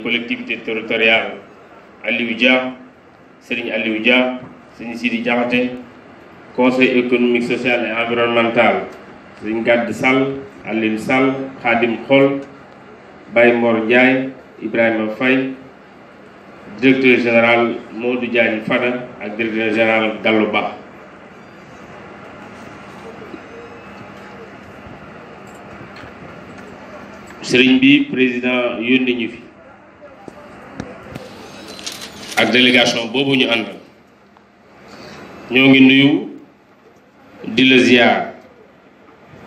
collectivité territoriale Aliou Dia, Serigne Aliou Dia, Serigne Sidi Diakhaté, conseil économique, social et environnemental, Serigne Gade Sall, Aline Sall, Khadim Khol, Baye Mor Ndiaye, Ibrahima Faye, directeur général Modou Diagne Fada ak directeur général Gallo Ba. Serigne bi président yónni ñu fi ak délégation boobu ñu àndal ñoo ngi nuyu di la ziar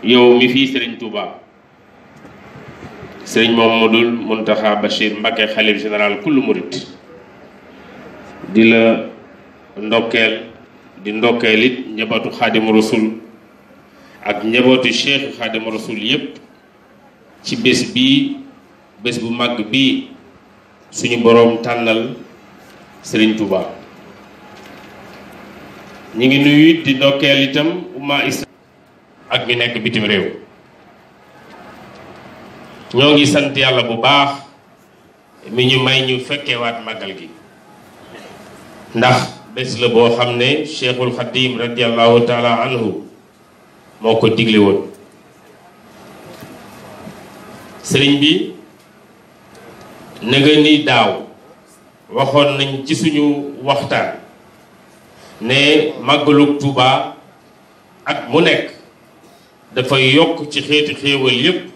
yow mi fii Serigne Touba Serigne Mouhamadoul Mountakha Bachir Mbacké xalif général kullu murit di la ndokkeel di ndokkeel it njabootu Xaadimu Rasul ak njabootu Cheikh Xaadimu Rasul yépp ci bés bii bés bu màgg bii suñu boroom tànnal Serigne Touba ñi ngi nuyu di ndokkeel itam umma islam ak ñu nekk bitim réew ñoo ngi sant yàlla bu baax mi ñu may ñu fekkewaat màggal gi ndax bés la boo xam ne Cheikhul Khadim radiallahu taala anhu moo ko digle woon sëriñ bi na nga ni daaw waxoon nañ ci suñu waxtaan ne màggalug Tuuba at mu nekk dafay yokk ci xeeti xéewal yépp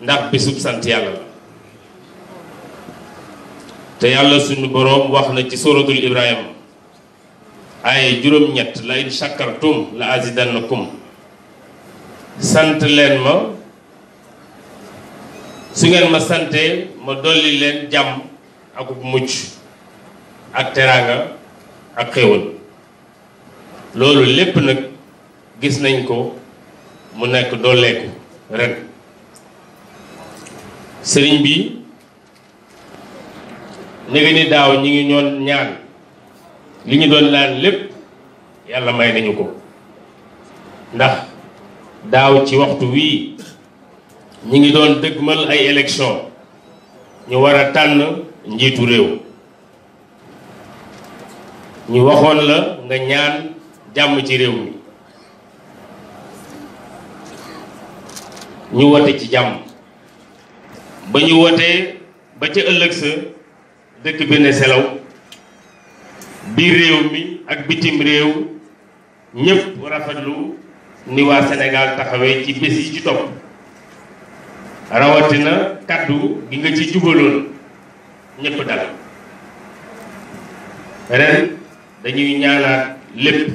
ndax bésub sant yàlla la te yàlla suñu boroom wax na ci suratul Ibrahima ay juróom-ñett la in shakartum la azidannakum sant leen ma su ngeen ma sante ma dolli leen jàmm ak mucc ak teraanga ak xéwal loolu lépp nag gis nañ ko mu nekk dooleeku ren sëriñ bi néega ni daaw ñi ngi ñoon ñaan li ñu doon laan lépp yàlla may nañu ko ndax daaw ci waxtu wii ñi ngi doon dëgmal ay élection ñu war a tànn njiitu réew ñu waxoon la nga ñaan jàmm ci réew mi ñu wote ci jàmm ba ñu wotee ba ca ëllëg sa dëkk bi ne selaw biir réew mi ak bitim réew ñépp rafetlu ni waa Sénégal taxawee ci bés yi ci topp rawatina kaddu gi nga ci jubaloon ñépp dal ren dañuy ñaanaat lépp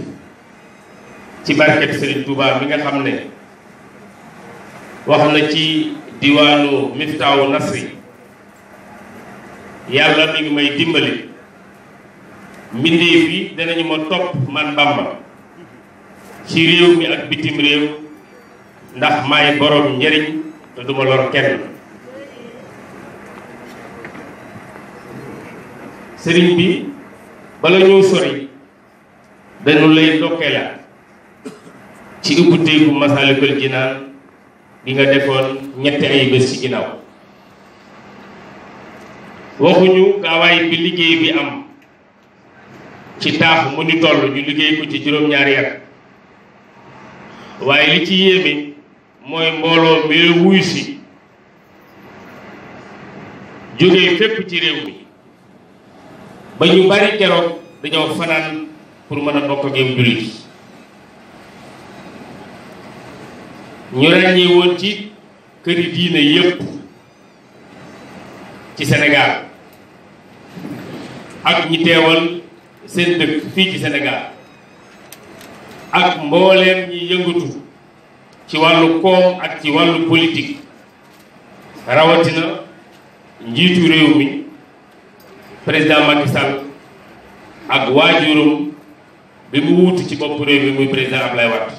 ci barket Serigne Touba mi nga xam ne wax na ci diwaanu Miftaahu Nasri yàlla mi ngi may dimbali mbindeef yi danañu ma topp man Bamba ci réew mi ak bitim réew ndax maay borom njariñ te duma lor kenn sëriñ bi bala ñoo sori dañu lay ndokkeelaat ci ubbuteeku Masaalikul Jinaan bi nga defoon ñetti ay bés ci ginnaaw waxuñu gaawaay bi liggéey bi am ci taax mu ni toll ñu liggéey ko ci juróom-ñaari at waaye li ci yéeme mooy mbooloo mi wuy si jógee fépp ci réew mi ba ñu bari keroog dañoo fanaan pour mën a bokk ak yow jullit ñu ràññee woon ci këri diine yépp ci Sénégal ak ñi teewal seen dëkk fii ci Sénégal ak mbooleem ñi yëngatu ci wàllu koom ak ci wàllu politique rawatina njiitu réew mi président Macky Sall ak waajuram bi mu wuutu ci bopp réew mi muy président Ablaye Wade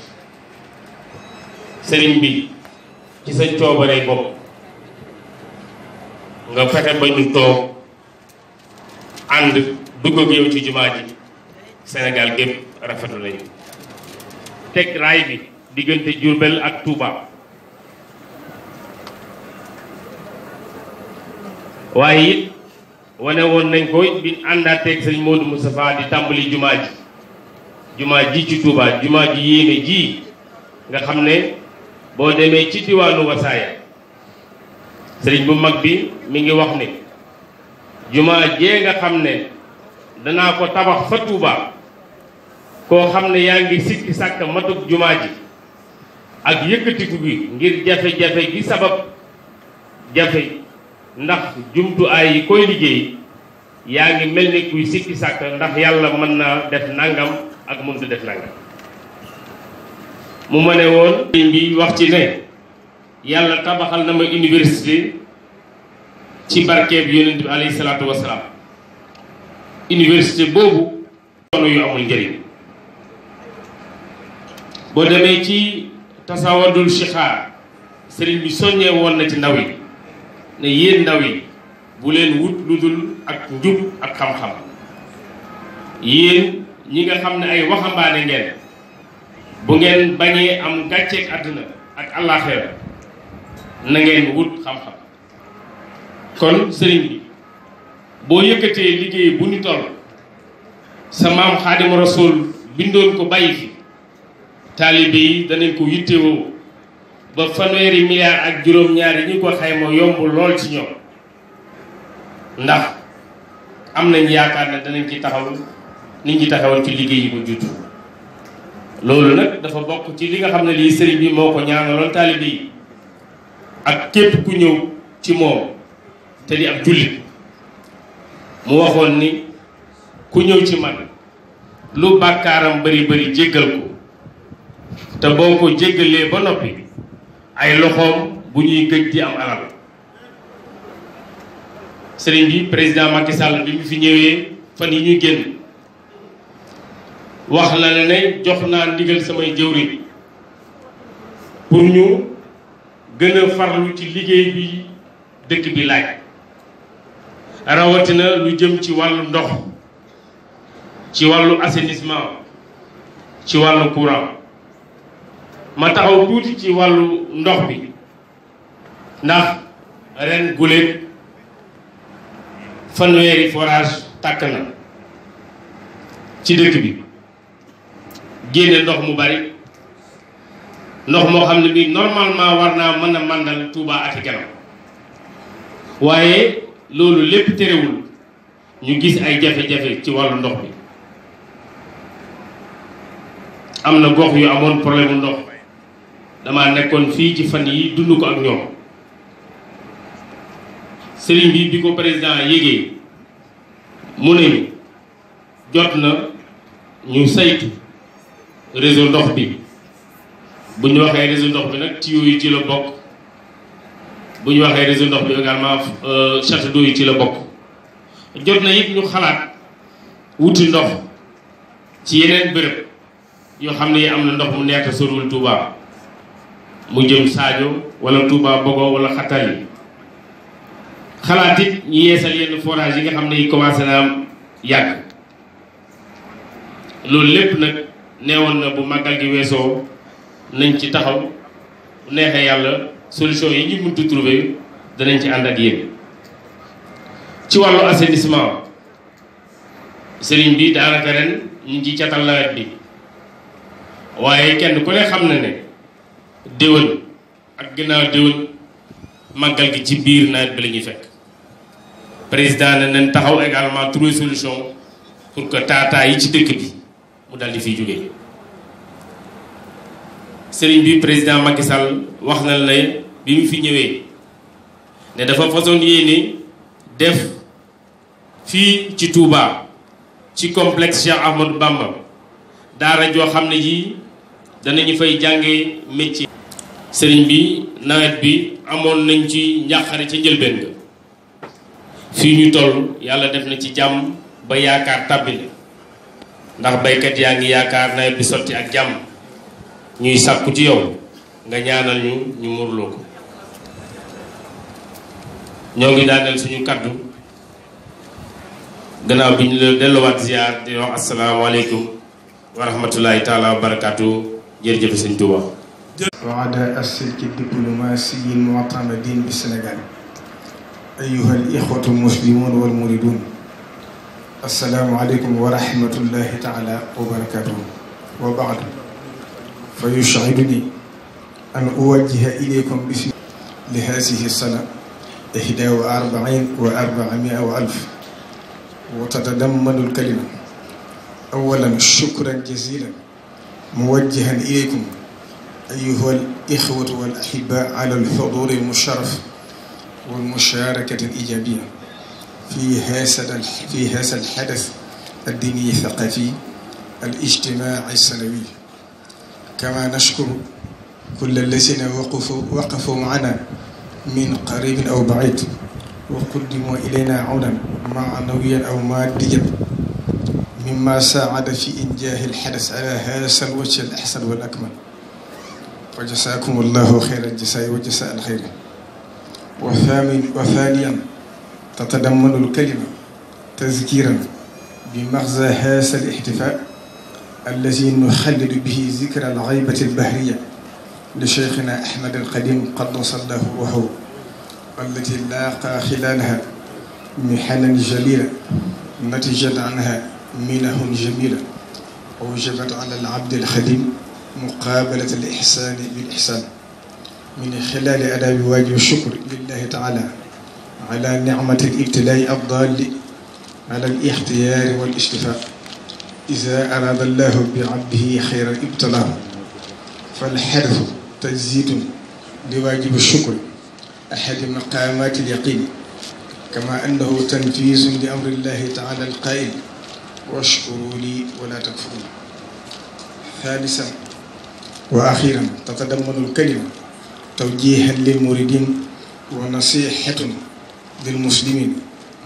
sëriñ bi ci sa coobaree bopp nga fexe ba ñu toog ànd dugg ak yow ci jumaa ji Sénégal gépp rafetlu nañu teg raay bi diggante Diourbel ak Touba waaye it wane woon nañ ko bi àndaateeg sëñ Modou Moustapha di tàmbali jumaa ji ci Touba jumaa ji yéeme ji nga xam ne boo demee ci diwaanu Wasaaya sëriñ bu mag bi mi ngi wax ne jumaa jee nga xam ne danaa ko tabax fa Touba koo xam ne yaa ngi sikki sàkk matuk jumaa ji ak yëkkatiku gi ngir jafe-jafe gi sabab jafe ndax jumtuwaay yi koy liggéey yaa ngi mel ni kuy sikki sàkk ndax yàlla mën naa def nangam ak mënut a def nangam mu ma ne woon bi wax ci ne yàlla tabaxal na ma université ci barkeeb yonent bi alayhi salaatu wasalaam université boobu coono yu amul njëriñ boo demee ci tasawadul shixaar sëriñ bi soññee woon na ci ndaw yi ne yéen ndaw yi bu leen wut lu dul ak njub ak xam-xam yéen ñi nga xam ne ay waxambaane ngeen bu ngeen bañee am gàcceeg àdduna ak àllaaxira na ngeen wut xam-xam kon sëriñ bi boo yëkkatee liggéey bu ñu toll sa maam Xaadimu Rasuul bindoon ko bàyyi fi taalibe yi danañ ko yittewoo ba fanweeri milliards ak juróom-ñaar yi ñu ko xayma yomb lool ci ñoom ndax am nañ yaakaar ne danañ ci taxaw nit ñi taxawal ci liggéey yi ko judd loolu nag dafa bokk ci li nga xam ne lii sëriñ bi moo ko ñaanaloon taalibe yi ak képp ku ñëw ci moom te di ab jullit mu waxoon ni ku ñëw ci man lu bàkkaaram bari bari jéggal ko te boo ko jéggalee ba noppi ay loxoom bu ñuy gëj di am alal sëriñ bi président Macky Sall bi mu fi ñëwee fan yi ñuy génn wax na ne jox naa ndigal samay jëwriñ pour ñu gën a farlu ci liggéey bi dëkk bi laaj rawatina lu jëm ci wàllu ndox ci wàllu assainissement ci wàllu courant ma taxaw tuuti ci wàllu ndox bi ndax ren guléet fanweeri forage tàkk na ci dëkk bi génne ndox mu bari ndox moo xam ne bi normalement war naa mën a màndal Touba ak i ganam waaye loolu lépp terewul ñu gis ay jafe-jafe ci wàllu ndox bi am na gox yu amoon problème ndox dama nekkoon fii ci fan yi dund ko ak ñoom sëriñ bi ko président yégee mu ne jot na ñu saytu réseau ndox bi bu ñu waxee réseau ndox bi nag tuyau yi ci la bokk bu ñu waxee réseau ndox bi également château d'eau yi ci la bokk jot na it ñu xalaat wuti ndox ci yeneen bërëb yoo xam ne yi am na ndox mu nekk sorul Touba mu jëm Sadio wala Touba Bogo wala Xatali xalaat it ñu yeesal yenn forage yi nga xam ne yi commencé na am yàgg loolu lépp nag neewoon na bu màggal gi weesoo nañ ci taxaw bu neexee yàlla solution yi ñu mënut a trouver danañ ci ànd ak yéen ci wàllu assainissement sëriñ bi daanaka ren ñu ngi ci catal nawet bi waaye kenn ku ne xam na ne déwén ak ginnaaw déwén màggal gi ci biir nawet bi la ñuy fekk président ne nañ taxaw également trouver solution pour que taataa yi ci dëkk bi mu dal di fiy jógee sëriñ bi président Macky Sall wax na ne bi mu fi ñëwee ne dafa façon yéene def fii ci Touba ci complexe Cheikh Ahmadou Bamba daara joo xam ne ji danañu fay jàngee métier. sëriñ bi nawet bi amoon nañ ci njàqare ca njëlbeen ga fii ñu toll yàlla def na ci jàmm ba yaakaar tàbbi na ndax baykat yaa ngi yaakaar nawet bi sotti ak jàmm ñuy sàkku ci yow nga ñaanal ñu murloo ko ñoo ngi daaneel suñu kaddu gannaaw bi ñu la delluwaat ziar di wax asalaamaaleykum wa rahmatullahi taala wa barakaatu jërëjëf sëñ Touba. وعلى السلك الدبلوماسي المعتمدين بالسنغال. أيها الإخوة المسلمون والمريدون، السلام عليكم ورحمة الله تعالى وبركاته. وبعد، فيسعدني أن أوجه إليكم باسم لهذه السنة 41,400,000، وتتضمن الكلمة أولا شكرا جزيلا موجها إليكم أيها الإخوة والأحباء على الحضور المشرف والمشاركة الإيجابية في هذا الحدث الديني الثقافي الاجتماعي السنوي. كما نشكر كل الذين وقفوا معنا من قريب أو بعيد وقدموا إلينا عونا معنويا أو ماديا مما ساعد في إنجاح الحدث على هذا الوجه الأحسن والأكمل. فجزاكم الله خير الجزاء وجزاء الخير. وثانيا تتضمن الكلمة تذكيرا بمغزى هذا الاحتفاء الذي نخلد به ذكر الغيبة البحرية لشيخنا أحمد القديم قدس الله روحه، التي لاقى خلالها محنا جليلة نتجت عنها منح جميلة وجبت على العبد الخديم مقابلة الإحسان بالإحسان من خلال أداء واجب الشكر لله تعالى على نعمة الابتلاء الضال على الاختيار والاشتفاء. إذا أراد الله بعبده خير الابتلاء فالحرف تجزيد لواجب الشكر أحد مقامات اليقين، كما أنه تنفيذ لأمر الله تعالى القائل واشكروا لي ولا تكفرون. ثالثا وأخيرا تتضمن الكلمة توجيها للمريدين ونصيحة للمسلمين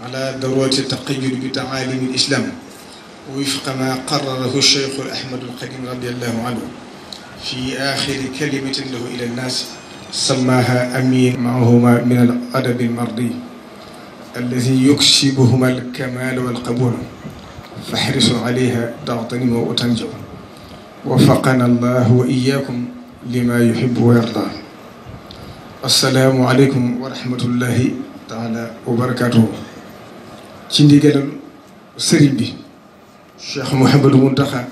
على ضرورة التقيد بتعاليم الإسلام وفق ما قرره الشيخ أحمد القديم رضي الله عنه في آخر كلمة له إلى الناس سماها أمين معهما من الأدب المرضي الذي يكسبهما الكمال والقبول، فاحرصوا عليها تغتنموا وتنجوا. وفقنا الله وإياكم لما يحب ويرضى. السلام عليكم ورحمة الله تعالى وبركاته. ci ndigalal sëriñ bi Cheikh Mouhamadou Mountakha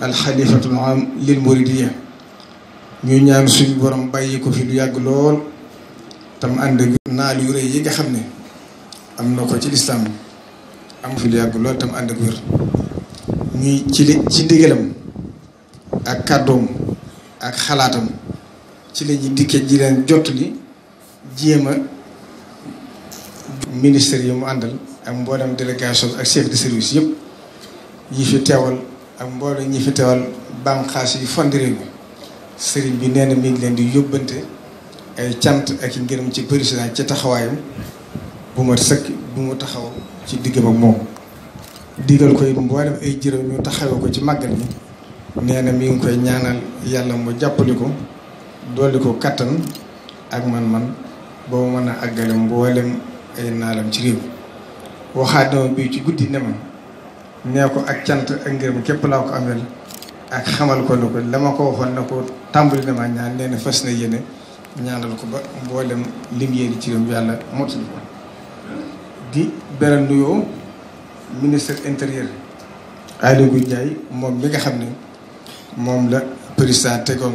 alxalifatul aam lil muridiyya ñu ñaan suñu borom bàyyi ko fi lu yàgg lool tam ànd ak naal yu rëy yi nga xam ne am na ko ci lislaam am fi lu yàgg lool tam ànd ak wér. ñuy ci ndigalam ak kàddoom ak xalaatam ci la ñuy dikkee ji leen jot li jéem a ministère yi mu àndal ak mboolem délégation ak chef de service yëpp yi fi teewal ak mboolem ñi fi teewal bànqaas yi fond réew mi. sëriñ bi nee na mi ngi leen di yóbbante ay cant ak i ngërëm ci président ci taxawaayam bu ma sëkk bu mu taxaw ci diggam ak moom. digal ko it mboolem ay jërëm ñu taxawee ko ci màggal yi. nee na mi ngi koy ñaanal yàlla mu jàppale ko dolli ko kattan ak man-man ba mu mën a àggale mboolem ay naalam ci réew. waxaat na ma bii ci guddi ne ma nee ko ak cant ak ngërëm képp laa ko amel ak xamal ko ne ko la ma ko waxoon na ko tàmbali na ma ñaan nee na fas na yéene ñaanal ko ba mboolem lim yéene ci réew yàlla mottali ko. di beral nuyoo ministre intérieur Aly Ngouille Ndiaye moom mi nga xam ne moom la président tegoon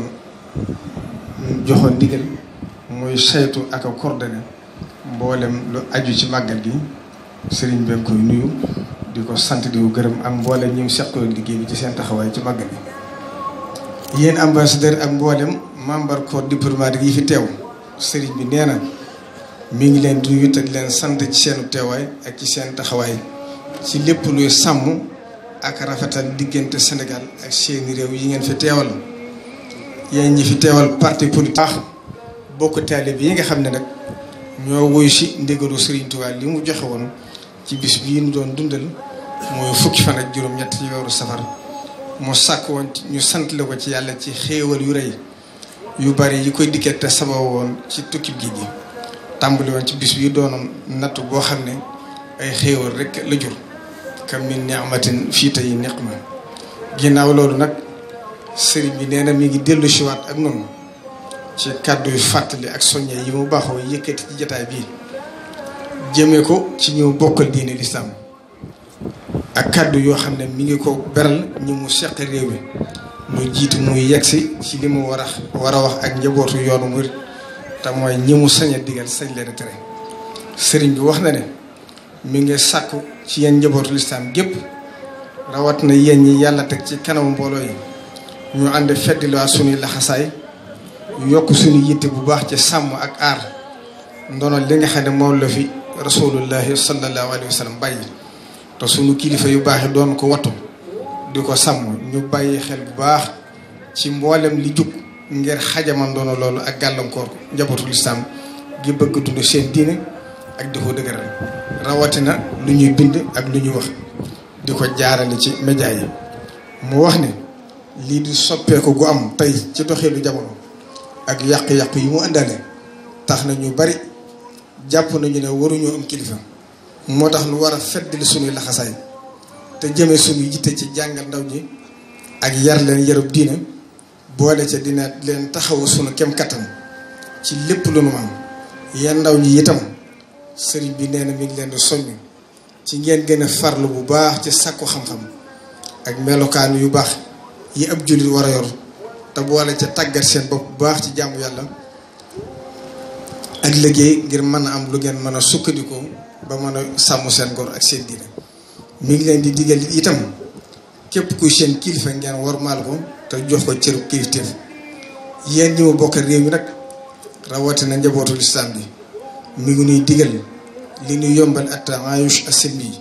joxoon ndigal mooy saytu ak a coordonné mboolem lu aju ci màggal gi. sëriñ bi koy nuyu di ko sant di ko gërëm ak mboolem ñi mu seqaloon liggéey bi ci seen taxawaay ci màggal gi. yéen ambassadeur ak mboolem membre corps diplomatique yi fi teew sëriñ bi nee na mi ngi leen di nuyu te di leen sant ci seenu teewaay ak ci seen taxawaay ci lépp luy sàmm ak rafetal diggante Sénégal ak seeni réew yi ngeen fi teewal. yéen ñi fi teewal parti politique bokk taalibe yi nga xam ne nag ñoo woy si ndigalu Sëriñ Tuubaa li mu joxe woon ci bis bii ñu doon dundal mooy fukki fan ak juróom-ñett ci weeru safar mu sàkk woon ñu sant la ko ci yàlla ci xéewal yu rëy yu bari yi koy dikkee te sabab woon ci tukki géej gi. tàmbali woon ci bis bii doonoon natt boo xam ne ay xéewal rek la jur kam min ni'matin fii tey niqma. ginnaaw loolu nag sëriñ bi nee na mi ngi dellu siwaat ak noonu ci kàddu yu fàttali ak soññe yi mu baaxoo yëkkati ci jataay bii jëmee ko ci ñëw bokkal diine lislaam ak kàddu yoo xam ne mi ngi ko beral ñi mu seq réew mi lu jiitu muy yegsi ci li mu war a wax ak njabootu yoonu murit te mooy ñi mu sañ a digal sañ leen a tere sëriñ bi wax na ne mi ngi sàkku ci yéen njabootu lislaam gépp rawat na yéen ñi yàlla teg ci kanamu mbooloo yi ñu ànd feddilwaa suñuy laxasaay yokk suñu yitte bu baax ci sàmm ak aar ndono li nga xam ne moom la fi rasulullahi sallallahu alayhi wa sallam bàyyi te suñu kilifa yu baax yi doon ko wattu di ko sàmm ñu bàyyi xel bu baax ci mboolem li jug ngir xajaman ndono loolu ak gàllankoor ko njabootu lislaam gi bëgg dund seen diine ak di ko dëgëral rawatina lu ñuy bind ak lu ñuy wax di ko jaarale ci média yi mu wax ne lii di soppeeku gu am tey ci doxeelu jamono ak yàq-yàq yi mu àndaale tax na ñu bari jàpp nañu ne waruñoo am kilifa moo tax lu war a feddali suñuy laxasaay te jëme suñu yitte ci jàngal ndaw ñi ak yar leen yarub diina boole ca dina leen taxawu suñu kem kattan ci lépp lu nu am yéen ndaw ñi itam sëriñ bi nee na mi ngi leen di soññ ci ngeen gën a farlu bu baax ci sàkku xam-xam ak melokaan yu baax yi ab jullit war a yor te boole ca tàggat seen bopp bu baax ci jaamu yàlla ak liggéey ngir mën a am lu ngeen mën a sukkandikoo ba mën a sàmm seen ngor ak seen diine mi ngi leen di digal itam képp kuy seen kilifa ngeen wormaal ko te jox ko cëru kilifteef yéen ñi ma bokk réew mi nag rawatina njabootu lislaam bi mi ngi nuy digal li ñu yombal at ayush asilmi yi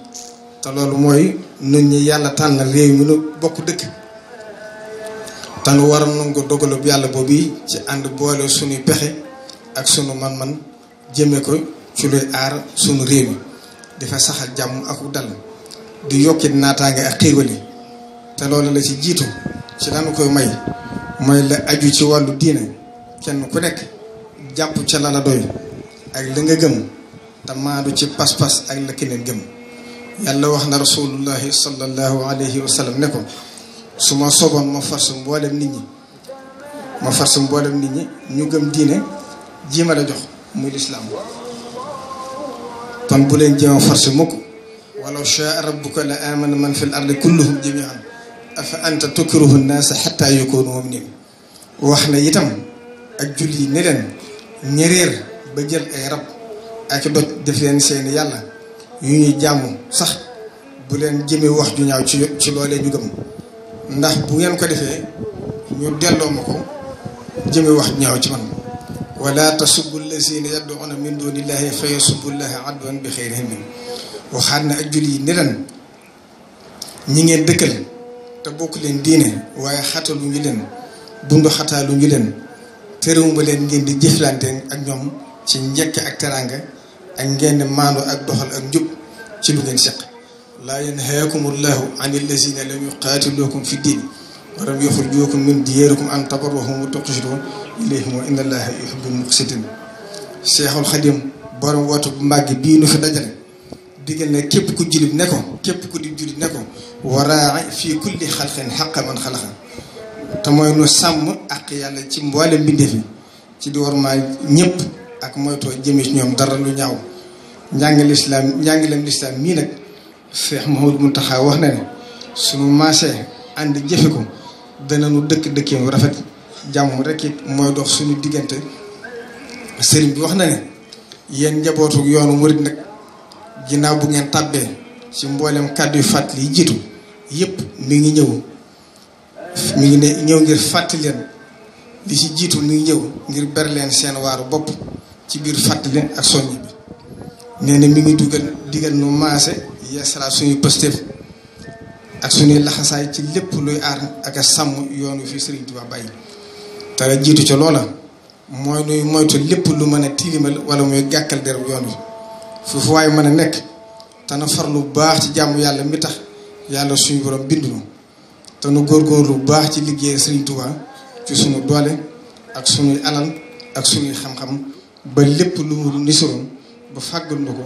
te loolu mooy nun ñi yàlla tànn réew mi nu bokk dëkk te nu war a nangu dogalub yàlla boobu ci ànd boole suñuy pexe ak sunu man-man jëme ko ci luy aar sunu réew mi dafa saxal jàmm ak dal di yokkit naataange ak xéewali te loolu la ci jiitu ci lanu koy may mooy la aju ci wàllu diine kenn ku nekk jàpp ca la la doy ak la nga gëm te maadu ci pas-pas ak la keneen gëm yàlla wax na rasulullahi sallallahu alayhi wa sallam ne ko su ma soboon ma farsu mboolem nit ñi ñu gëm diine ji ma la jox muy lislaam kon bu leen jéem a farsu mukk walaw shaa rabbuka la amana man fil ardi kulluhum jami'an afa anta tukrihu nnaasa xatta yakunu mu'minin wax na itam ak julli yi ne leen ñereer ba jël ay rab ak doj def leen seeni yàlla yu ñuy jàmm sax bu leen jëmee wax ju ñaaw ci loolee ñu gëm ndax bu ngeen ko defee ñu delloo ma ko jëmee wax ju ñaaw ci man wala tasubbu allazina yad'una min dunillahi fa yasubbu llaha adwan bi xayri ilmin waxaat na ak julli yi ne leen ñi ngeen dëkkal te bokk leen diine waaye xatalu ñu leen bundu xataalu ñu leen terewuma leen ngeen di jëflante ak ñoom ci njëkk ak teraanga ak ngeen maandu ak doxal ak njub ci lu ngeen seq laa yanhaakumullahu an allazina lam yuqaatilukum fi diin wa lam yuxrijukum min diyarikum an tabarruhum wa tuqsitu ilayhim wa inna allaha yuhibbul muqsitin Seexul Xadim borom wootu bu màgg bii nu fi dajale digal ne képp ku jullit ne ko képp ku di jullit ne ko waraa fii kulli xalqin xaqa man xalaqa te mooy nu sàmm ak yàlla ci mboolem mbindeef yi ci di war maa ñëpp ak moytoo jëmee ci ñoom dara lu ñaaw njàngaleem lislaam mii nag Cheikh Mouhamadou Mountakha wax na ne suñu maasee ànd jëfe ko dana nu dëkk-dëkkee mu rafet jàmm rek it mooy dox suñu diggante sëriñ bi wax na ne yéen njabootu yoonu murit nag ginnaaw bu ngeen tàbbee ci mboolem kàddu yu fàttali yi jiitu yëpp mi ngi ñëw ngir fàttali leen li ci jiitu mi ngi ñëw ngir ber leen seen waaru bopp ci biir fàttali ak soññ bi nee na mi ngi digal nu maase yeesalaat suñuy pëstéef ak suñuy laxasaay ci lépp luy aar ak a sàmm yoonu fi Sëriñ Tuubaa bàyyi te la jiitu ca loola mooy nuy moytu lépp lu mën a tilimal wala muy gàkkal der yoon wi foofu waaye mën a nekk te na farlu bu baax ci jàmm yàlla mi tax yàlla suñu borom bindunu te nu góorgóorlu bu baax ci liggéey Sëriñ Tuubaa ci suñu doole ak suñuy alal ak suñuy xam-xam ba lépp lu mu nisuroon ba fàggal nu ko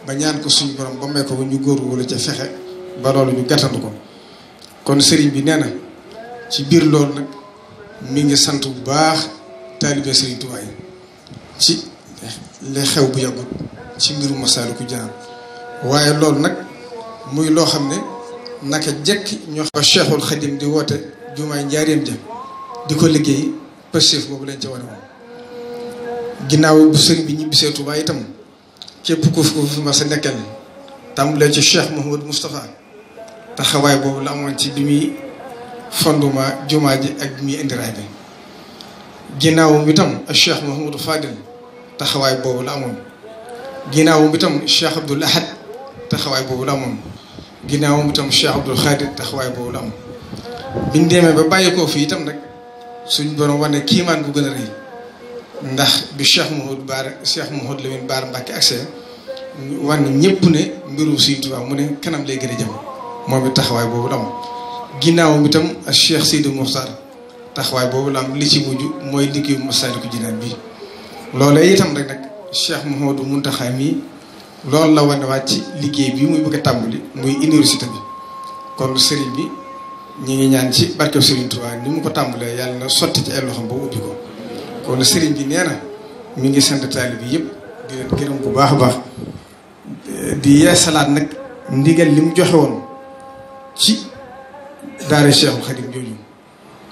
ba ñaan ko suñu borom ba may ko ba ñu góorgóorlu ca fexe ba loolu ñu gàttandu ko kon sëriñ bi nee na ci biir loolu nag mi ngi sant bu baax taalibe Serigne Touba yi ci li xew bu yàggut ci mbiru Masaalikul Jinaan waaye loolu nag muy loo xam ne naka jekk ñoo xam Cheikhul Khadim di woote jumaay njaareem ja di ko liggéey pëstéef boobu lañ ca wane woon ginnaaw bu sëriñ bi ñibbisee Touba itam képp ku fi ma sa nekkal tàmbalee ci Cheikh Mouhamadou Moustapha taxawaay boobu la amoon ci bi muy fondement jumaa ji ak bi muy indi raay bi ginnaaw bi tam ak Cheikh Mouhamadou Fadil taxawaay boobu la amoon ginnaaw bi tam Cheikh Abdoul Ahad taxawaay boobu la amoon ginnaaw bi tam Cheikh Abdoul Khadir taxawaay boobu la amoon biñ demee ba bàyyi koo fii itam nag suñ borom wane kiimaan bu gën a rëy ndax bi Cheikh Mouhamadou Lamine Bara Mbacké accès wane ñëpp ne mbiru Sëriñ Tuubaa mu ne kanam lay gën a jëm moom it taxawaay boobu la am ginnaaw bi tam ak Cheikh Sidi Moukhtar taxawaay boobu la am li ci mujj mooy liggéeyu Masaalikul Jinaan bi loolee itam rek nag Cheikh Mouhamadou Mountakha mii loolu la wane waat ci liggéey bi muy bëgg a tàmbali muy université bi kon sëriñ bi ñi ngi ñaan ci barkeb Sëriñ Tuubaa ni mu ko tàmbalee yàlla na sotti ci ay loxoom ba ubbi ko kon sëriñ bi nee na mi ngi sant taalibe bi yëpp di leen gërëm bu baax a baax di yeesalaat nag ndigal li mu joxe woon ci daara Cheikhul Khadim jooju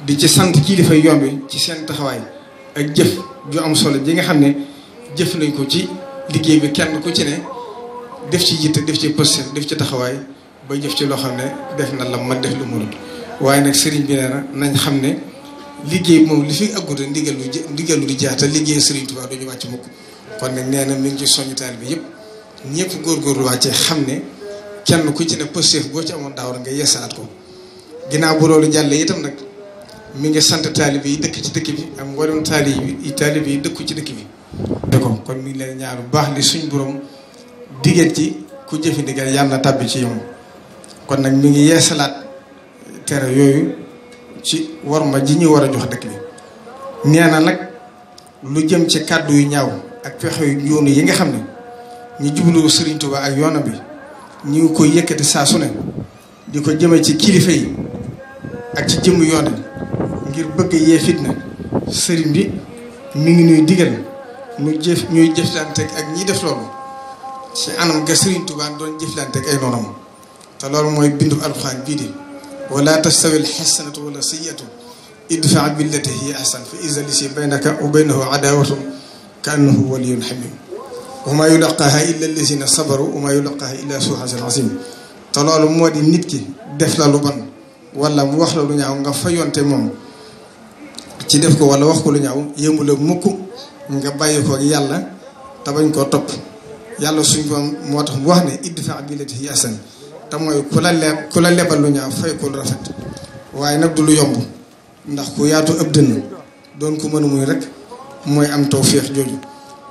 di ci sant kilifa yoon bi ci seen taxawaay ak jëf ju am solo ji nga xam ne jëf nañ ko ci liggéey bi kenn ku ci ne def ci yitte def ci pëste def ci taxawaay ba jëf ci loo xam ne def na la man def lu mënut waaye nag sëriñ bi nee na nañ xam ne liggéey bi moom li fi agguta ndigalu di jeex te liggéey Sëriñ Tuubaa duñu wàcc mukk kon nag nee na mi ngi ci soññu taalibe bi yëpp ñëpp góorgóorlu wàccee xam ne kenn ku ci ne pësteef boo ci amoon daaw nga yeesalaat ko ginnaaw bu loolu jàllee itam nag mi ngi sant taalibe yi dëkk ci dëkk bi am mboolem taalibe yi dëkku ci dëkk bi de ko kon mi ngi leen ñaar bu baax li suñ borom diggéen ci ku jëfi ndigal yàlla na tàbbi ci yow kon nag mi ngi yeesalaat tere yooyu ci worma ji ñu war a jox dëkk bi nee na nag lu jëm ci kàddu yu ñaaw ak pexe yu yoonu yi nga xam ne ñu jublu Sëriñ Tuubaa ak yoonam bi ñu ngi koy yëkkati saa su ne di ko jëme ci kilifa yi ak ci jëmm yoon ngir bëgg yee fitna sëriñ bi mi ngi nuy digal ñuy jëflanteeg ak ñiy def loolu ci anam ga Sëriñ Tuubaa doon jëflanteeg ay noonam te loolu mooy bindu alxuraan bii di wala tastawi alxasanatu wala sayyiatu idfa billati hiya ahsan fa iza lisi baynaka wa baynahu adawatun ka annahu waliyyun hamim wa ma yulaqaha illa allazina sabaru wa ma yulaqaha illa zu hazin azim te loolu moo di nit ki def la lu bon wala mu wax la lu ñaaw nga fayonte moom ci def ko wala wax ko lu ñaaw yëmu la mukk nga bàyyi ko ak yàlla te bañ koo topp yàlla suñ boom moo tax mu wax ne idfa billati hiya ahsan te mooy ku la lebal lu ñaaw fay ko lu rafet waaye nag du lu yomb ndax ku yaatu ëpp dënn doon ko mën a muy rek mooy am tawféex jooju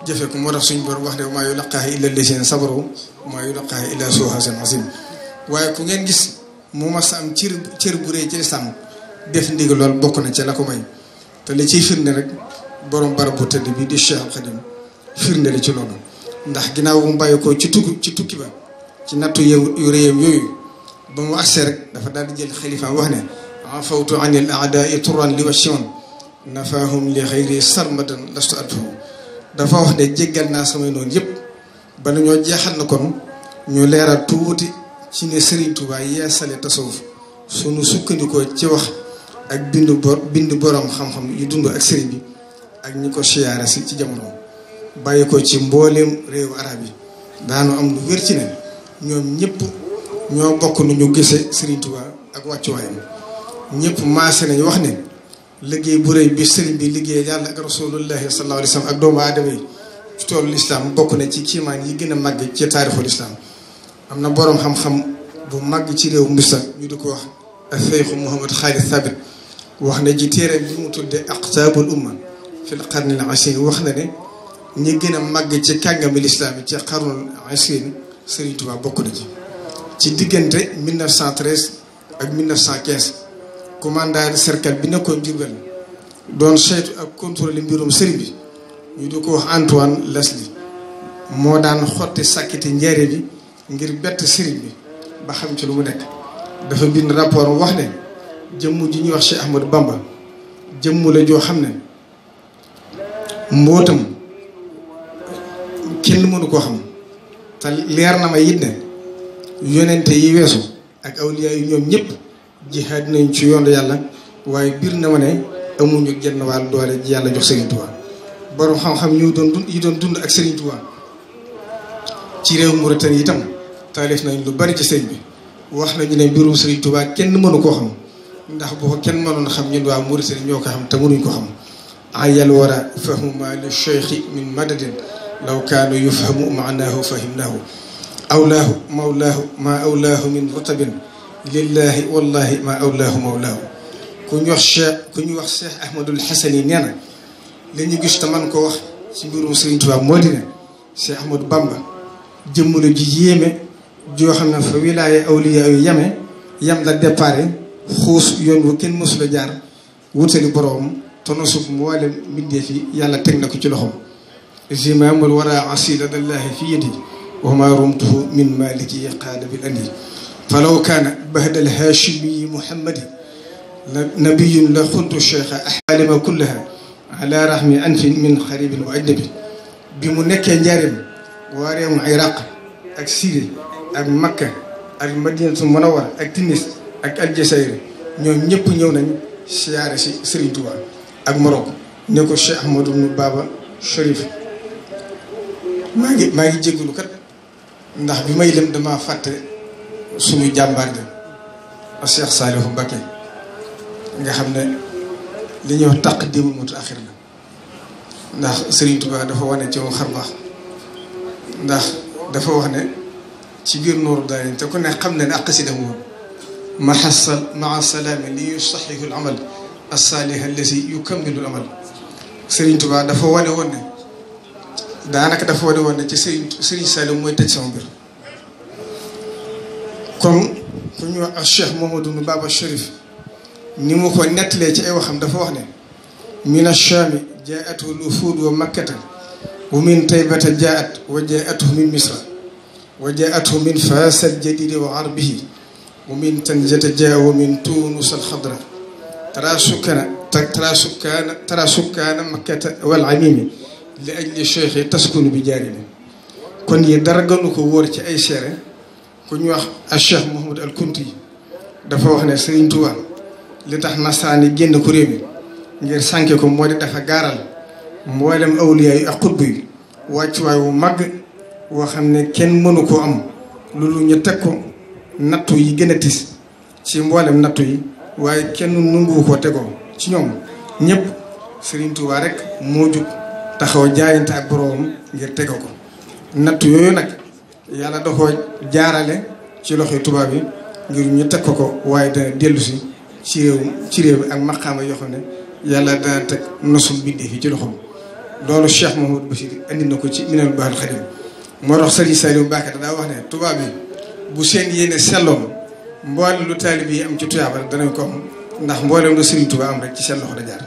jëfe ko moo tax suñ borom wax ne maa yulaqaaha illa llazina sabaru maa yulaqaaha illa zu hazin azim waaye ku ngeen gis mu mas am cër bu rëy ci lislaam def ndigal lool bokk na ci la ko may te li ciy firnde rek borom barab bu tëdd bi di Cheikhul Khadim firnde li ci loolu ndax ginnaaw bu mu bàyyi ko ci tukki ba ci nattu yu réyam yooyu ba mu agsee rek dafa daal di jël xalifa wax ne afawtu anil a'da'i turan li wacciman nafaahum li xayri sarmadan lastu adfahu dafa wax ne jéggal naa samay noonu yëpp ba ñoo jeexal na kon ñu leeral tuuti ci ne Sëriñ Tuubaa yeesale tasawuf sunu sukkandikoo ci wax ak bind borom xam-xam yu dund ak sëriñ bi ak ñi ko siyaare si ci jamono bàyyi ko ci mbooleem réewu arab yi daanu am lu wér ci ne ñoom ñëpp ñoo bokk nu ñu gisee Sëriñ Tuubaa ak wàccuwaayam ñëpp maase nañu wax ne liggéey bu rëy bi sëriñ bi liggéey yàlla ak rasulullahi sallallahu alayhi wa sallam ak doomu aadama yi ci toolu lislaam bokk na ci kiimaan yi gën a màgg ci taarixu lislaam am na boroom xam-xam bu màgg ci réew Misra ñu di ko wax Seexu Muhammad Xaalid Thabit wax na ci téere bi mu tudde aqtaabul umma fil qarnil ashrin wax na ne ñi gën a màgg ci kàngami lislaam yi ci qarnul ashrin Sëriñ Tuubaa bokk na ci diggante 1913 ak 1915 commandant de cercle bi nekkoon Diourbel doon saytu ak contrôler mbirum sëriñ bi ñu di ko wax Antoine Leslie moo daan xotti sàkkiti njaare bi ngir bett sëriñ bi ba xam ci lu mu nekk dafa bind rapport wax ne jëmm ji ñuy wax Cheikh Ahmadou Bamba jëmm la joo xam ne mbootam kenn mënu koo xam te leer na ma it ne yonente yi weesu ak awliya yu ñoom ñëpp jihaad nañ ci yoonu yàlla waaye biir na ma ne amuñu genn wàll doole ji yàlla jox Serigne Touba borom xam-xam ñu doon dund ak Serigne Touba ci réew Mauritanie itam taalif nañ lu bari ci sëñ bi wax nañu ne mbirum Serigne Touba kenn mënu koo xam ndax bu ko kenn mënoon xam ñun waa Mauritanie ñoo ko xam te mënuñ ko xam ayal wara fahmu ma li cheikhi min madadin law kaanu yufhamu maanaahu fahimnaahu awlaahu mawlaahu ma awlaahu min rutabin lillahi wallahi ma awlaahu mawlaahu ku ñu wax Cheikh Ahmadul Xasani nee na li ñu gis te man ko wax ci mbirum Serigne Touba moo di ne Cheikh Ahmadou Bamba jëmm la ji yéeme joo xam ne fa wilaaya awliya yu yam la déparé xuus yoon wu kenn mësula jaar wutali boroom te nosub mboolem mbindeef yi yàlla teg na ko ci loxoom zimaamul wara asiladallahi fi yadi wa ma rumtuhu min maliki qaada bil andi falaw kaana bahdal haashimi muhammadi nabiyun la xuntu cheikha ahaalima kullaha ala rahmi anfin min xaribin wa ajnabi bi mu nekkee njaareem waa réewum Iraq ak Syrie ak Makka ak Madinatu Munawwara ak Tunis ak Aljazair ñoom ñëpp ñëw nañ siyaare si Serigne Touba ak Maroc ne ko Cheikh Ahmadou Baba Chérif maa ngi jégalu kat ndax bi may dem dama fàtte suñu jàmbaar ja a Cheikh Saliou Mbacké nga xam ne li ñuy wax taqdiimul mutaaxir la ndax Serigne Touba dafa wane ci xar baax ndax dafa wax ne ci biir nooru daal te ku ne xam ne ne ak xasida moom mahasal maa salaami li yusaxihu al amal as-saalih allasi yukammilu al amal Serigne Touba dafa wane woon ne daanaka dafa wane woon ne ci Serigne Saliou mooy tëj sama mbir comme ku ñu wax Cheikh Mouhamadou Baba Chérif ni mu ko nettalee ci ay waxam dafa wax ne min ash-shaami jaa'athu al-wufuud wa makkata wa min taybata jaa'at wa jaa'athu min misra wa jaa'athu min faas al-jadiid wa arbihi wa min tanjata jaa wa min tuunus al-xadra tara sukkaana makkata wal amiimi li ajli cheikhi taskunu bi jaarimi kon yi dara gënu ko wóor ci ay seere ku ñu wax a Cheikh Mouhamadou al Kunti dafa wax ne Serigne Touba li tax nasaani génn ko réew mi ngir sànke ko moo di dafa gaaral mboolem awliya yi ak xutb yi wàccuwaay wu màgg woo xam ne kenn mënu koo am loolu ñu teg ko nattu yi gën a tis ci mboolem nattu yi waaye kenn nungu ko tegoo ci ñoom ñëpp Serigne Touba rek moo jug taxaw jaayante ak boroom ngir tegoo ko nattu yooyu nag yàlla da koo jaarale ci loxoy tubaab yi ngir ñu teg ko waaye dana dellu si ci réew mi ak maqaama yoo xam ne yàlla dana teg nosul bindee fi ci loxoom loolu Cheikh Mouhamadou Bachir andi na ko ci Minanul Baaqil Qadiim moo tax Serigne Saliou Mbacké daa wax ne tubaab yi bu seen yéene selloon mboolem lu taalib yi am ci tuyaaba danañ ko am ndax mboolem lu Serigne Touba am rek ci seen loxo da jaar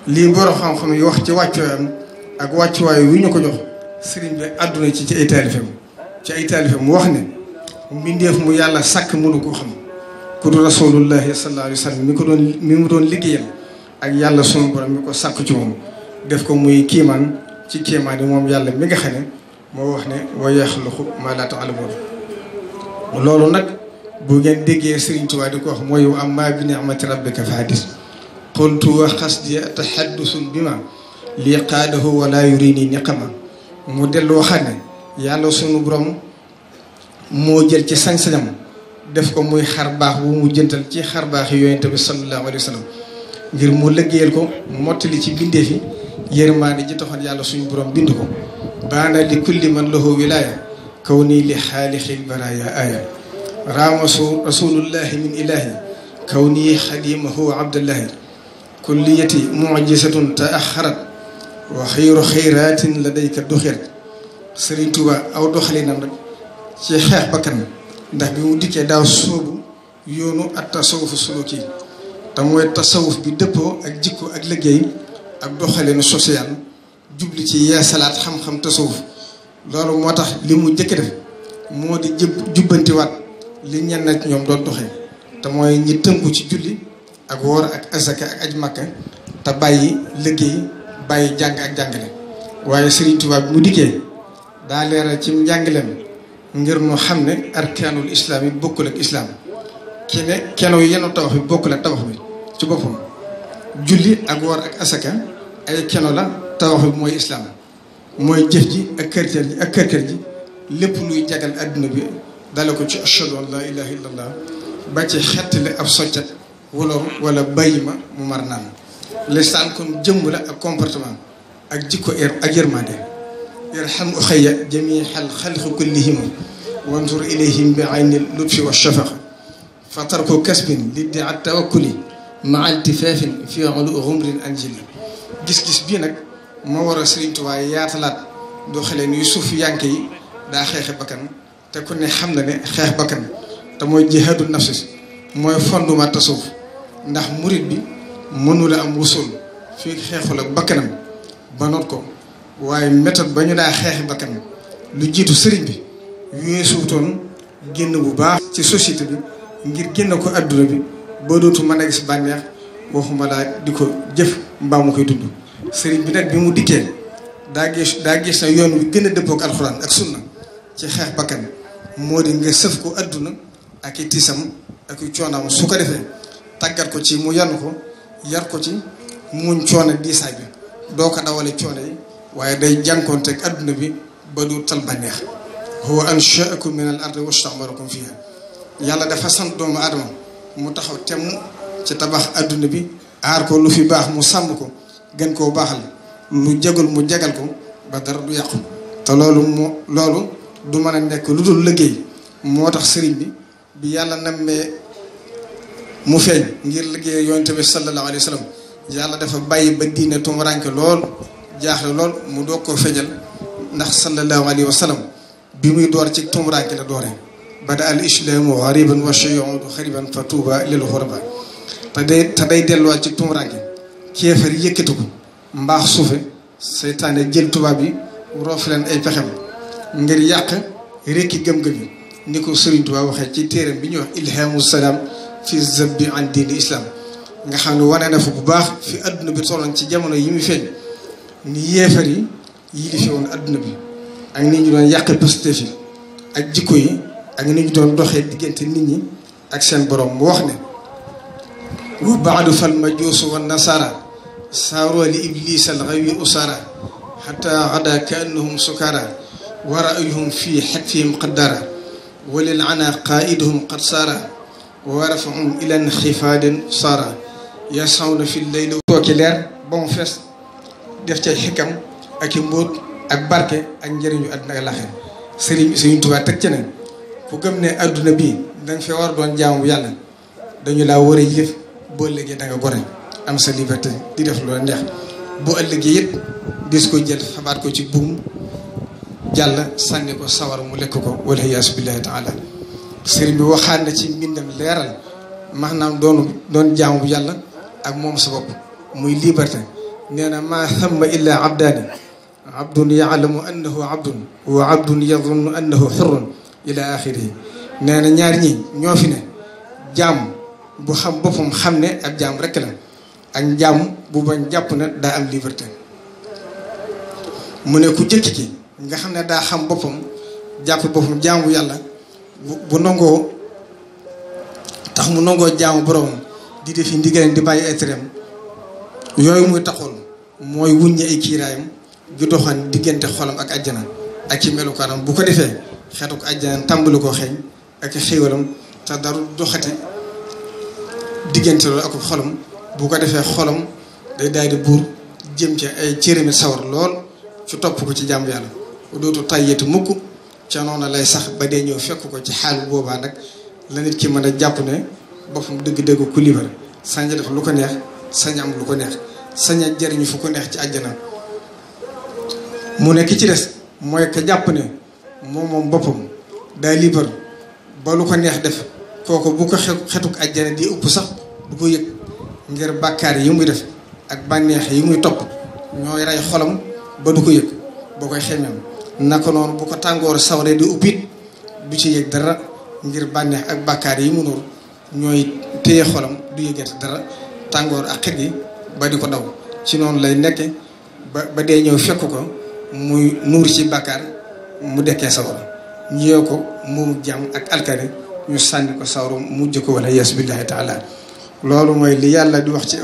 lii borom xam-xam yi wax ci wàccuwaayam ak wàccuwaay wi ñu ko jox Serigne bi àdduna ci ay taalifam mu wax ne mbindeef mu yàlla sàkk mënu koo xam ku du rasulullahi sallallahu alayhi wa sallam mi mu doon liggéeyal ak yàlla sunu borom mi ko sàkk ci moom def ko muy kiimaan ci kiimaan yi moom yàlla mi nga xam ne moo wax ne wa yaxluqu maa laa ta'lamuun loolu nag bu ngeen déggee Serigne Touba di ko wax mooy wa ammaa bi ni'mati rabbika fa haddis qultu wa qasdi tahaddusun bima lii qaadahu wala yurini niqama mu dellu waxaat ne yàlla sunu borom moo jël ci sañ-sañam def ko muy xar baax bu mu jëntal ci xar baax yi yonent bi sallallahu alayhi wa sallam ngir mu liggéeyal ko mottali ci bindee fi yërmaande ji taxoon yàlla suñu borom bind ko baana li kulli man lahu wilaaya kaw nii li xaalixil baraaya aaya raamasu rasulullahi min ilahi kaw nii xadimahu abdullahi kulliyati mujisatun taaxarat wa xayru xayraatin ladayka duxirat Serigne Touba aw doxalinam rek ci xeex bakkan ndax bi mu dikkee daaw soobu yoonu at tasawufu suluki te mooy tasawuf bi dëppoo ak jikko ak liggéey ak doxalinu social jubli ci yeesalaat xam-xam tasawuf loolu moo tax li mu jëkk def moo di jubbantiwaat li ñenn ak ñoom doon doxee te mooy ñi tënku ci julli ak woor ak azaka ak aj makka te bàyyi liggéey bàyyi jàng ak jàngale. waaye Serigne Touba bi mu dikkee daa leeral ci njàngaleem ngir mu xam ne arkaanul islam yi bokkul ak islam keno yenu tabax bi bokkul ak tabax bi ci boppam. julli ak woor ak asaka ay keno la, tabax bi mooy islam mooy jëf ji ak kër ji lépp luy jagal adduna bi dale ko ci ashhadu an la ilaha illallah ba ci xettali ab soccet wala bàyyi ma mu mar naan. lisaan kon jëmm la ak comportement ak jikko ak yërmande. irham uxayya jamiihal xalqi kullihim wanzur ilayhim bi ayni lutfi wa shafaqa fa tarku kasbin liddia tawakkuli maa iltifaafin fi xumrin anjili. gis-gis bii nag moo war a Sëriñ Tuubaa yaatalaat doxaleen yu suuf yanke yi daa xeexe bakkan te ku ne xam na ne xeex bakkan te mooy jihaadu nafsi mooy fondement tasawuf ndax murit bi mënula am wusul fii xeexul ak bakkanam ba noot ko. waaye méthode ba ñu daa xeex bakkan lu jiitu sëriñ bi weesuutoon génn bu baax ci société bi ngir génn ko adduna bi ba dootu mën a gis bànneex waxuma laa di ko jëf mbaa mu koy dund. sëriñ bi nag bi mu dikkee daa gis na yoon wi gën a dëppook alxuraan ak sunna ci xeex bakkan moo di nga sëf ko adduna ak i tiisam ak i coonaam su ko defee tàggat ko ci mu yann ko yar ko ci muñ coono diisaay bi doo ko dawale coono yi waaye day jànkoonteeg adduna bi ba du tal bànneex. huwa anshaakum min al ardi wastamarakum fiha. yàlla dafa sant doomu aadama mu taxaw temm ci tabax adduna bi aar ko lu fi baax mu sàmm ko gën koo baaxal lu jagul mu jagal ko ba dara du yàqu te loolu du mën a nekk lu dul liggéey. moo tax sëriñ bi yàlla nammee mu feeñ ngir liggéey yonent bi sallallahu alayhi wa sallam yàlla dafa bàyyi ba diine tumuraanke lool jaaxle lool mu doog koo fejal ndax sallallahu alayhi wa sallam bi muy door ci tumuraanke la doore bada al islaamu xariban wa shayudu xariban fa tuuba lil xuraba te day delluwaat ci tumuraanke kéefar yëkkati ko mbaax suufe seytaane jël tubaab yi roof leen ay pexem ngir yàq rekki gëm-gëm yi ni ko Sëriñ Tuubaa waxee ci téeram bi ñuy wax ilhamu salaam fi zabbi an diini islam nga xam ne wane na fa bu baax fi adduna bi tolloon ci jamono yi muy feeñ ni yéefar yi di fi woon adduna bi ak ni ñu doon yàq positif yi ak jikko yi ak ni ñu doon doxee diggante nit ñi ak seen borom mu wax ne wa baadu fal majuusu wa nasara saaroo li iblisa al gawi usara xata gada ka annahum sukara wa raayuhum fi xatfihim qaddara walil ana qaiduhum qad saara wa rafahum ilan xifaadin saara yasawna fi layli tooki leer ba mu fees def ca xikam ak i mbóot ak barke ak njëriñu àdduna ak laaxira. Sëriñ Tuubaa teg ci ne ku gëm ne adduna bii danga fee war doon jaamu yàlla dañu laa war a yëf boo ëllëgee da nga gore am sa liberté di def loola neex bu ëllëgee it dis ko jël xabaat ko ci buum jàll sànni ko sawar mu lekk ko wala yaasu billahi taala. sëriñ bi waxaat na ci mbindam leeral maanaam doon jaamu yàlla ak moom sa bopp muy liberté. nee na maa thamma illa abdaani abdun yaalamu annahu abdun wa abdun yadunnu annahu xurrun ila axirihi. nee na ñaar ñi ñoo fi ne jaam bu xam boppam xam ne ab jaam rekk la ak jaam bu bañ jàpp ne daa am liberté. mu ne ku jëkk ki nga xam ne daa xam boppam jàpp boppam jaamu yàlla bu nangoo tax mu nangoo jaamu borom di defi ndigalam di bàyyi ay tereem yooyu muy taxool mooy wuññi ay kiiraayam ju doxan diggante xolam ak àjjana ak ci melukaanam bu ko defee xeetu ko àjjana tàmbali koo xeeñ ak xéewalam te daru doxati diggante loolu ak xolam bu ko defee xolam day daal di buur jëm ci ay cërëmi sawar lool ci topp ko ci jàmm yàlla dootu tayyati mukk ca noonu lay sax ba dee ñëw fekk ko ci xaal boobaa nag la nit ki mën a jàpp ne boppam dëgg-dëgg ku libre sañ a def lu ko neex sañ am lu ko neex sañ a jëriñu fu ko neex ci àjjana. mu ne ki ci des mooy ka jàpp ne moom boppam daa libre ba lu ko neex def kooku bu ko xetuk àjjana di ëpp sax du ko yëg ngir bàkkaar yi muy def ak bànneex yi muy topp ñooy rey xolam ba du ko yëg boo koy xemeem. naka noonu bu ko tàngoor sawree di uppit du ci yëg dara ngir bànneex ak bàkkaar yi mu nuur ñooy téye xolam du yëgati dara tàngoor ak xet gi ba di ko daw. ci noonu lay nekke ba dee ñëw fekk ko muy nuur ci bàkkaar mu dekkee sawara ñu yeew ko moomu jàmm ak alkane ñu sànni ko sawara mujj ko wala yeesu billahi taala loolu mooy li yàlla di wax ci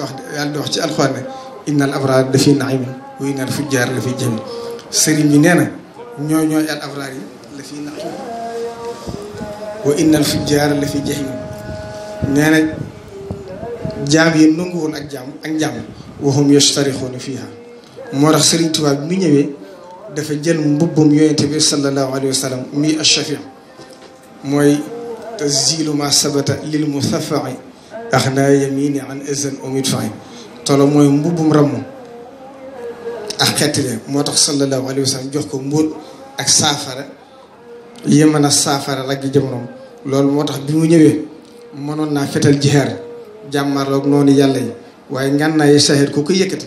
alxuraan ne innal abraar la fi naimin wa innal fujjaar la fi jahim sëriñ bi nee na ñooy al abraar yi la fi naim wa innal fujjaar la fi jahim nee na jaam yi nanguwul ak jaam wa hum yashtarixuuna fiiha moo tax sëriñ Tuubaa bi mu ñëwee dafa jël mbubbum yonente bi sallallahu alayhi wa sallam mi ash-shafi mooy tasjilu ma sabata lil muthafai axna yamini an azan omid fayi tolo mooy mbubbum ramm ak xettile moo tax sallallahu alayhi wa sallam jox ko mbóot ak saafara yi mën a saafara raggi jamonoom loolu moo tax bi mu ñëwee mënoon naa fetal jihaar jàmmarloog noonu yàlla yi waaye ngànnaaye sahir ku ko yëkkati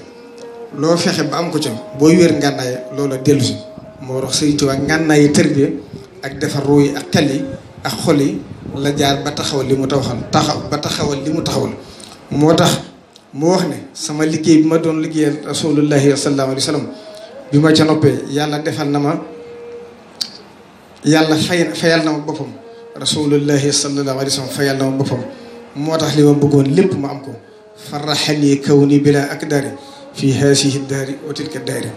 loo fexe ba am ko ca booy wér ngànnaaye loola dellu si moo tax Sëriñ Tuubaa ngànnaaye tërbiya ak defar ruu yi ak xel yi ak xol yi la jaar ba taxawal li mu taxawal moo tax mu wax ne sama liggéey bi ma doon liggéeyal rasulullahi sallallahu alayhi wa sallam bi ma ca noppee yàlla defal na ma yàlla fayal na ma boppam rasulullahi sallallahu alayhi wa sallam fayal na ma boppam moo tax li ma bëggoon lépp ma am ko faraxani kawni bila akdari fi haasihi daari wa tilka daari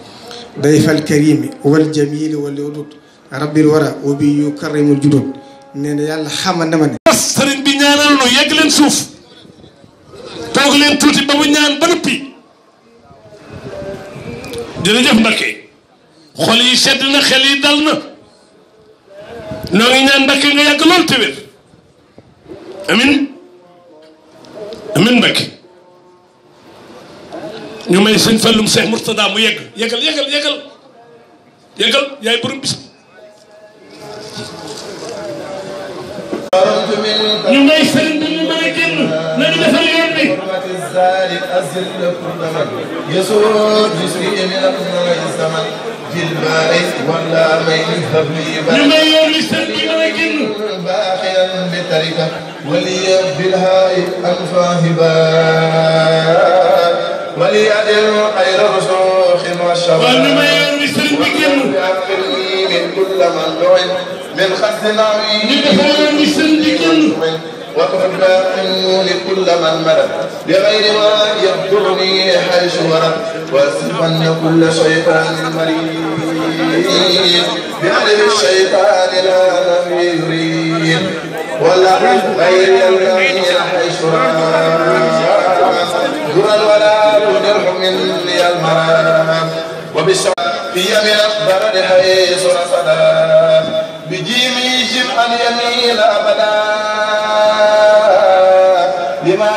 dayfal karimi wal jamili wal wudud rabbil wara wa bi yukarrimul judud nee na yàlla xamal na ma ne sëriñ bi ñaanal nu yegg leen suuf toog leen tuuti ba mu ñaan ba noppi jërëjëf Mbakke xol yi sedd na xel yi dal na noo ngi ñaan Mbakke nga yàgg lool te wér amin amin Mbakke ñu may sëñ Fallum Cheikh Mourtada mu yeggal yaay borom bis ñu ngay sëriñ bi ñu mën a génn nañu defal yoon bi ñu ngay yoon li sëriñ bi mën a génn من خزن عظيم وتباعن لكل من ملك بغير ما يضرني حيث ورد واسفن كل شيطان مريد بعدل الشيطان لا نبي يريد ولا غير الذين حيث رد دون ولا تدرح مني المرام وبالشر في يمين البرد حيث رصدا بجيمي جمعا يمين أبدا لما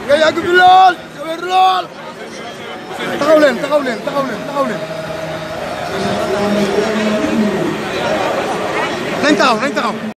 nga yàgg fi lool te wér lool taxaw leen nañ taxaw